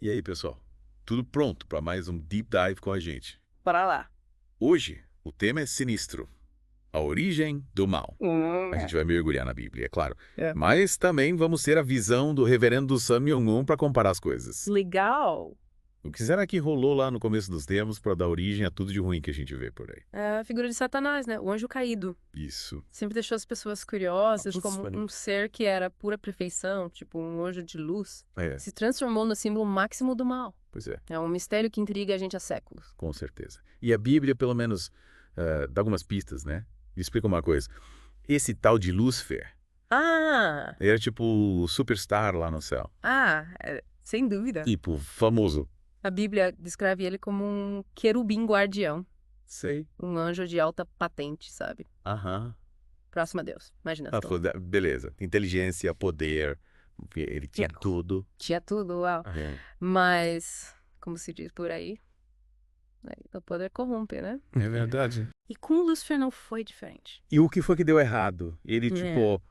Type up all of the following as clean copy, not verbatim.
E aí, pessoal? Tudo pronto para mais um Deep Dive com a gente. Bora lá. Hoje, o tema é sinistro. A origem do mal. A gente vai mergulhar na Bíblia, é claro. É. Mas também vamos ter a visão do reverendo Sam Myung-un para comparar as coisas. Legal. O que será que rolou lá no começo dos tempos para dar origem a tudo de ruim que a gente vê por aí? É a figura de Satanás, né? O anjo caído. Isso. Sempre deixou as pessoas curiosas, Putz, como mano. um ser que era pura perfeição, tipo um anjo de luz, É, se transformou no símbolo máximo do mal. pois é, É um mistério que intriga a gente há séculos. com certeza. E a Bíblia, pelo menos, dá algumas pistas, né? Me explica uma coisa. Esse tal de Lúcifer Ah! era tipo o superstar lá no céu. Sem dúvida. Tipo, famoso. A Bíblia descreve ele como um querubim guardião, Sei. um anjo de alta patente, sabe? Aham. Próximo a Deus. Imaginação. Beleza. Inteligência, poder. Ele tinha tudo. Tinha tudo, uau. Mas, como se diz por aí, o poder corrompe, né? É verdade. E com Lúcifer não foi diferente. E o que foi que deu errado? Ele, É. tipo,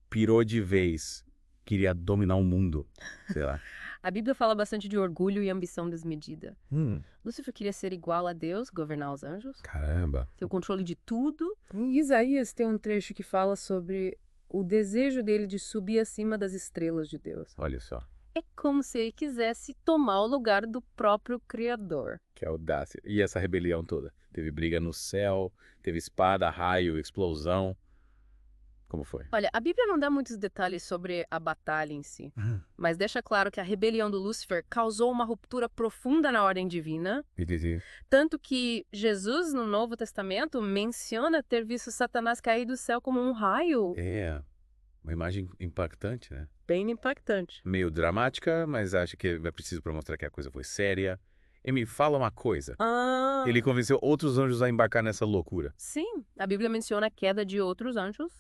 pirou de vez. Queria dominar o mundo. Sei lá. A Bíblia fala bastante de orgulho e ambição desmedida. Hum, Lúcifer queria ser igual a Deus, governar os anjos, caramba. ter o controle de tudo. Em Isaías tem um trecho que fala sobre o desejo dele de subir acima das estrelas de Deus. Olha só. É como se ele quisesse tomar o lugar do próprio Criador. Que audácia. E essa rebelião toda? Teve briga no céu, teve espada, raio, explosão. Como foi? Olha, a Bíblia não dá muitos detalhes sobre a batalha em si, mas deixa claro que a rebelião do Lúcifer causou uma ruptura profunda na ordem divina, Entendi. tanto que Jesus, no Novo Testamento, menciona ter visto Satanás cair do céu como um raio. É, uma imagem impactante, né? Bem impactante. Meio dramática, mas acho que é preciso para mostrar que a coisa foi séria. E me fala uma coisa. Ele convenceu outros anjos a embarcar nessa loucura. Sim, a Bíblia menciona a queda de outros anjos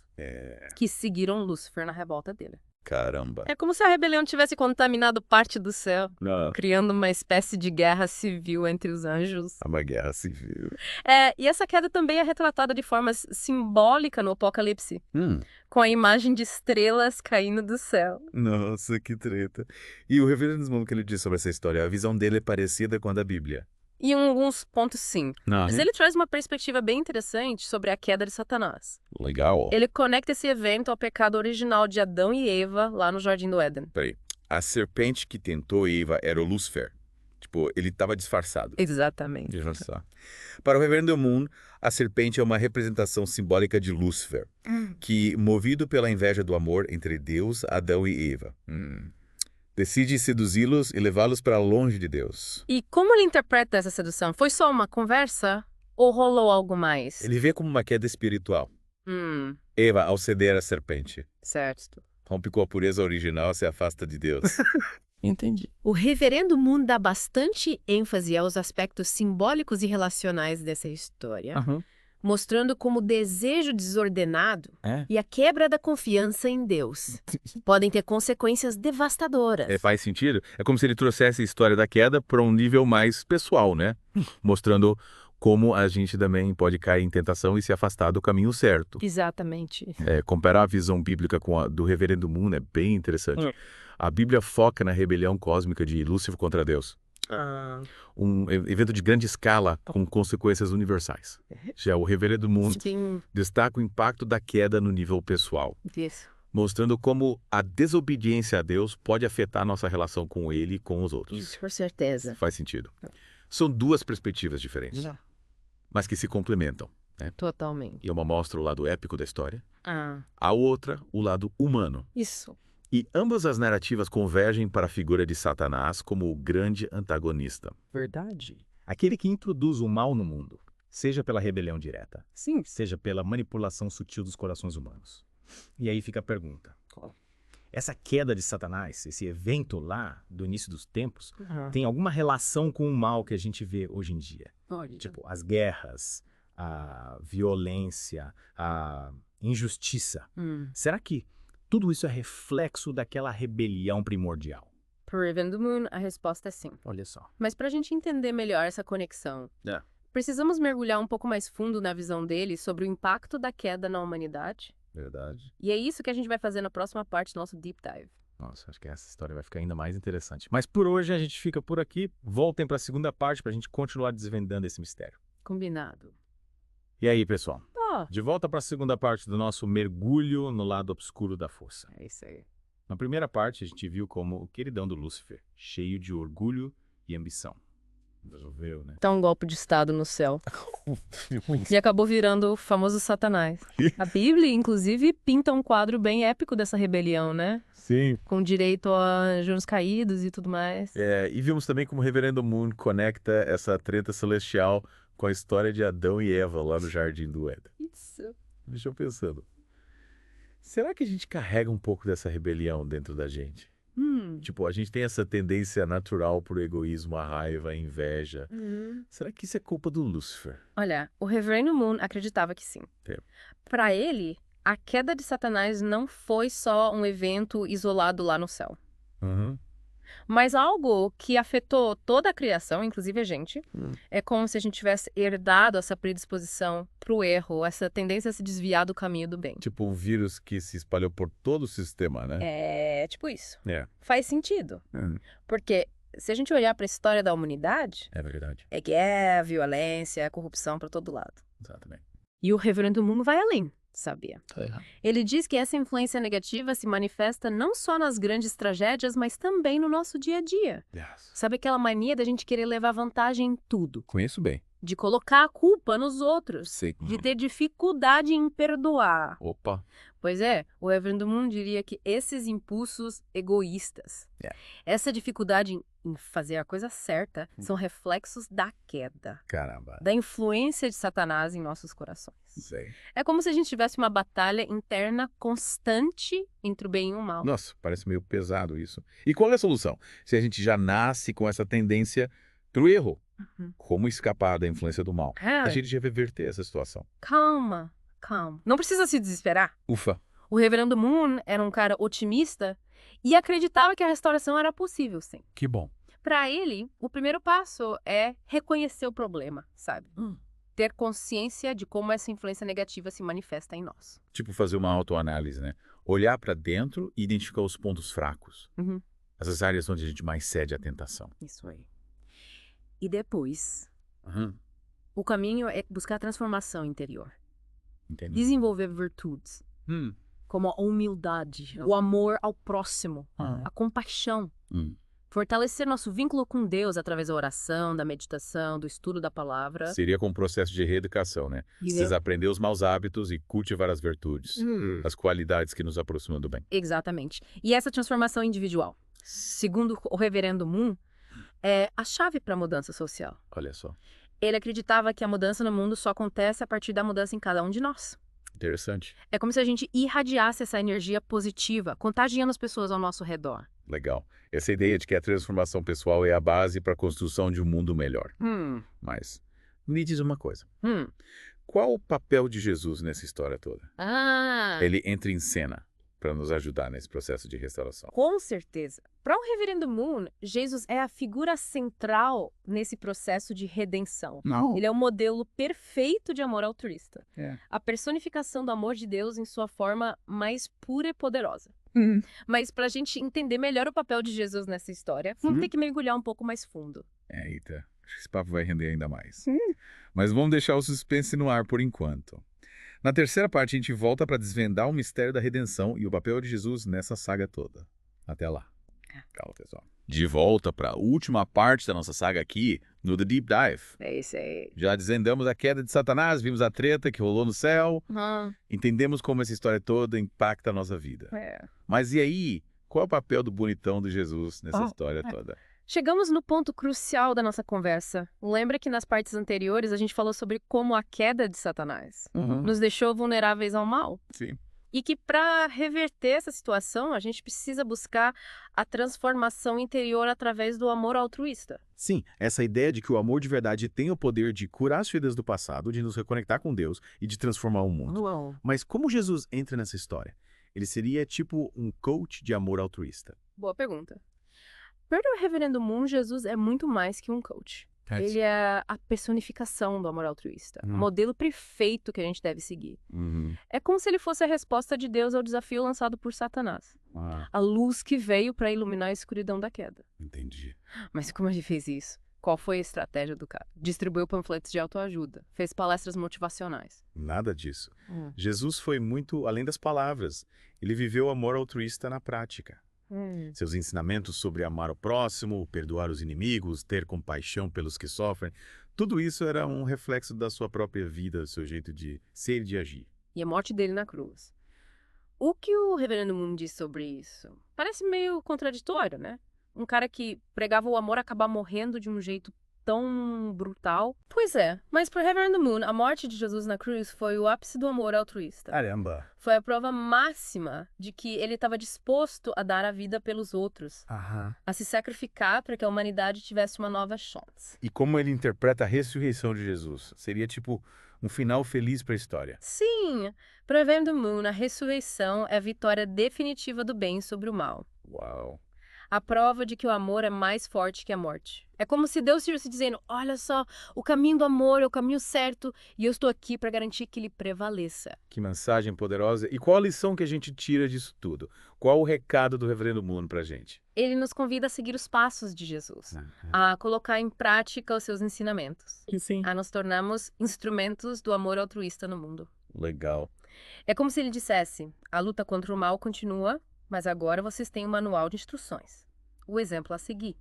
que seguiram Lúcifer na revolta dele. Caramba. É como se a rebelião tivesse contaminado parte do céu, Não. criando uma espécie de guerra civil entre os anjos. Uma guerra civil. E essa queda também é retratada de forma simbólica no Apocalipse, com a imagem de estrelas caindo do céu. Nossa, que treta. E o reverendo Smoke que ele disse sobre essa história, a visão dele é parecida com a da Bíblia. E em alguns pontos, sim. Mas ele traz uma perspectiva bem interessante sobre a queda de Satanás. Legal. Ele conecta esse evento ao pecado original de Adão e Eva lá no Jardim do Éden. Peraí. A serpente que tentou Eva era o Lúcifer. Tipo, ele estava disfarçado. Exatamente. Veja só. Para o reverendo Moon, a serpente é uma representação simbólica de Lúcifer, que, movido pela inveja do amor entre Deus, Adão e Eva, decide seduzi-los e levá-los para longe de Deus. E como ele interpreta essa sedução? Foi só uma conversa ou rolou algo mais? Ele vê como uma queda espiritual. Eva, ao ceder à serpente, Certo. rompe com a pureza original e se afasta de Deus. Entendi. O reverendo Moon dá bastante ênfase aos aspectos simbólicos e relacionais dessa história, mostrando como o desejo desordenado e a quebra da confiança em Deus podem ter consequências devastadoras. Faz sentido? É como se ele trouxesse a história da queda para um nível mais pessoal, né? Mostrando como a gente também pode cair em tentação e se afastar do caminho certo. Exatamente. Comparar a visão bíblica com a do reverendo Moon é bem interessante. A Bíblia foca na rebelião cósmica de Lúcifer contra Deus. Um evento de grande escala com consequências universais. Já o reverendo Moon Sim, destaca o impacto da queda no nível pessoal, isso. mostrando como a desobediência a Deus pode afetar nossa relação com Ele e com os outros. Isso, com certeza. Faz sentido. São duas perspectivas diferentes, mas que se complementam. Totalmente. E uma mostra o lado épico da história, a outra, o lado humano. Isso. E ambas as narrativas convergem para a figura de Satanás como o grande antagonista. Verdade. Aquele que introduz o mal no mundo, seja pela rebelião direta, Sim. seja pela manipulação sutil dos corações humanos. E aí fica a pergunta. Essa queda de Satanás, esse evento lá do início dos tempos, tem alguma relação com o mal que a gente vê hoje em dia? Tipo, as guerras, a violência, a injustiça. Será que tudo isso é reflexo daquela rebelião primordial? Para o Reverendo Moon, a resposta é sim. Olha só. Mas para a gente entender melhor essa conexão, precisamos mergulhar um pouco mais fundo na visão dele sobre o impacto da queda na humanidade. Verdade. E é isso que a gente vai fazer na próxima parte do nosso Deep Dive. Nossa, acho que essa história vai ficar ainda mais interessante. Mas por hoje a gente fica por aqui. Voltem para a segunda parte para a gente continuar desvendando esse mistério. Combinado. E aí, pessoal? De volta para a segunda parte do nosso mergulho no lado obscuro da força. É isso aí. Na primeira parte, a gente viu como o queridão do Lúcifer, cheio de orgulho e ambição. Resolveu, né? Tá um golpe de estado no céu. E acabou virando o famoso Satanás. A Bíblia, inclusive, pinta um quadro bem épico dessa rebelião, né? Sim. Com direito a anjos caídos e tudo mais. E vimos também como o Reverendo Moon conecta essa treta celestial com a história de Adão e Eva lá no Jardim do Éden. Isso. Deixa eu pensando. Será que a gente carrega um pouco dessa rebelião dentro da gente? Tipo, a gente tem essa tendência natural pro egoísmo, a raiva, a inveja. Será que isso é culpa do Lúcifer? Olha, o Reverendo Moon acreditava que sim. Para ele, a queda de Satanás não foi só um evento isolado lá no céu. Mas algo que afetou toda a criação, inclusive a gente. É como se a gente tivesse herdado essa predisposição pro erro, essa tendência a se desviar do caminho do bem. Tipo um vírus que se espalhou por todo o sistema, né? É tipo isso. Faz sentido. Porque se a gente olhar para a história da humanidade, é verdade. É guerra, violência, corrupção para todo lado. Exatamente. E o Reverendo Moon vai além. Sabia. Ele diz que essa influência negativa se manifesta não só nas grandes tragédias, mas também no nosso dia a dia. Sabe aquela mania da gente querer levar vantagem em tudo? Conheço bem. De colocar a culpa nos outros. Sei. De ter dificuldade em perdoar. Opa. Pois é, o Reverendo Moon diria que esses impulsos egoístas, essa dificuldade em fazer a coisa certa, são reflexos da queda. Caramba. Da influência de Satanás em nossos corações. Sei. É como se a gente tivesse uma batalha interna constante entre o bem e o mal. Nossa, parece meio pesado isso. E qual é a solução? Se a gente já nasce com essa tendência pro erro, como escapar da influência do mal? A gente já reverter essa situação. Calma. Não precisa se desesperar. Ufa. O Reverendo Moon era um cara otimista e acreditava que a restauração era possível, sim. Que bom. Para ele, o primeiro passo é reconhecer o problema, sabe? Ter consciência de como essa influência negativa se manifesta em nós. Tipo fazer uma autoanálise, né? Olhar para dentro e identificar os pontos fracos. Essas áreas onde a gente mais cede à tentação. Isso aí. E depois, o caminho é buscar a transformação interior. Entendi. Desenvolver virtudes, como a humildade, o amor ao próximo, a compaixão. Fortalecer nosso vínculo com Deus através da oração, da meditação, do estudo da palavra. Seria com um processo de reeducação, né? Precisa aprender os maus hábitos e cultivar as virtudes, as qualidades que nos aproximam do bem. Exatamente. E essa transformação individual, segundo o Reverendo Moon, é a chave para a mudança social. Olha só. Ele acreditava que a mudança no mundo só acontece a partir da mudança em cada um de nós. Interessante. É como se a gente irradiasse essa energia positiva, contagiando as pessoas ao nosso redor. Legal. Essa ideia de que a transformação pessoal é a base para a construção de um mundo melhor. Mas me diz uma coisa. Qual o papel de Jesus nessa história toda? Ele entra em cena para nos ajudar nesse processo de restauração. Com certeza. Para o Reverendo Moon, Jesus é a figura central nesse processo de redenção. Ele é o modelo perfeito de amor altruísta. A personificação do amor de Deus em sua forma mais pura e poderosa. Mas para a gente entender melhor o papel de Jesus nessa história, vamos ter que mergulhar um pouco mais fundo. Eita, acho que esse papo vai render ainda mais. Mas vamos deixar o suspense no ar por enquanto. Na terceira parte, a gente volta para desvendar o mistério da redenção e o papel de Jesus nessa saga toda. Até lá. Calma, pessoal. De volta para a última parte da nossa saga aqui, no The Deep Dive. É isso aí. Já desvendamos a queda de Satanás, vimos a treta que rolou no céu, entendemos como essa história toda impacta a nossa vida. Mas e aí, qual é o papel do bonitão de Jesus nessa história toda? Chegamos no ponto crucial da nossa conversa. Lembra que nas partes anteriores a gente falou sobre como a queda de Satanás nos deixou vulneráveis ao mal? Sim. E que para reverter essa situação, a gente precisa buscar a transformação interior através do amor altruísta. Sim, essa ideia de que o amor de verdade tem o poder de curar as feridas do passado, de nos reconectar com Deus e de transformar o mundo. Mas como Jesus entra nessa história? Ele seria tipo um coach de amor altruísta. Boa pergunta. Para o Reverendo Moon, Jesus é muito mais que um coach. Ele é a personificação do amor altruísta. Modelo perfeito que a gente deve seguir. É como se ele fosse a resposta de Deus ao desafio lançado por Satanás. A luz que veio para iluminar a escuridão da queda. Entendi. Mas como ele fez isso? Qual foi a estratégia do cara? Distribuiu panfletos de autoajuda, fez palestras motivacionais. Nada disso. Jesus foi muito além das palavras. Ele viveu o amor altruísta na prática. Seus ensinamentos sobre amar o próximo, perdoar os inimigos, ter compaixão pelos que sofrem, tudo isso era um reflexo da sua própria vida, do seu jeito de ser e de agir. E a morte dele na cruz. O que o Reverendo Moon diz sobre isso? Parece meio contraditório, né? Um cara que pregava o amor acabar morrendo de um jeito tão brutal. Pois é, mas para Reverendo Moon, a morte de Jesus na cruz foi o ápice do amor altruísta. Caramba! Foi a prova máxima de que ele estava disposto a dar a vida pelos outros, a se sacrificar para que a humanidade tivesse uma nova chance. E como ele interpreta a ressurreição de Jesus? Seria tipo um final feliz para a história. Sim, para Reverendo Moon, a ressurreição é a vitória definitiva do bem sobre o mal. Uau! A prova de que o amor é mais forte que a morte. É como se Deus estivesse dizendo, olha só, o caminho do amor é o caminho certo e eu estou aqui para garantir que ele prevaleça. Que mensagem poderosa. E qual a lição que a gente tira disso tudo? Qual o recado do Reverendo Moon pra gente? Ele nos convida a seguir os passos de Jesus, a colocar em prática os seus ensinamentos, a nos tornarmos instrumentos do amor altruísta no mundo. Legal. É como se ele dissesse, a luta contra o mal continua, mas agora vocês têm um manual de instruções. O exemplo a seguir.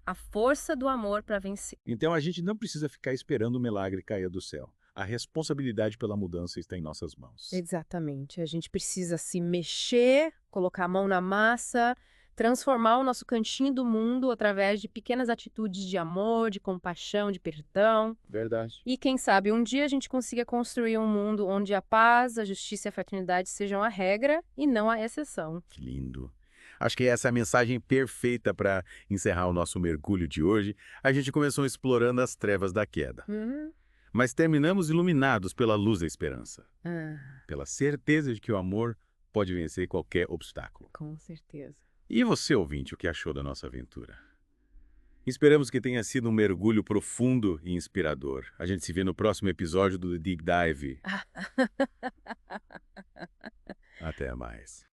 A força do amor para vencer. Então a gente não precisa ficar esperando o milagre cair do céu. A responsabilidade pela mudança está em nossas mãos. Exatamente. A gente precisa se mexer, colocar a mão na massa, transformar o nosso cantinho do mundo através de pequenas atitudes de amor, de compaixão, de perdão. Verdade. E quem sabe um dia a gente consiga construir um mundo onde a paz, a justiça e a fraternidade sejam a regra e não a exceção. Que lindo. Acho que essa é a mensagem perfeita para encerrar o nosso mergulho de hoje. A gente começou explorando as trevas da queda. Mas terminamos iluminados pela luz da esperança. Pela certeza de que o amor pode vencer qualquer obstáculo. Com certeza. E você, ouvinte, o que achou da nossa aventura? Esperamos que tenha sido um mergulho profundo e inspirador. A gente se vê no próximo episódio do The Deep Dive. Até mais.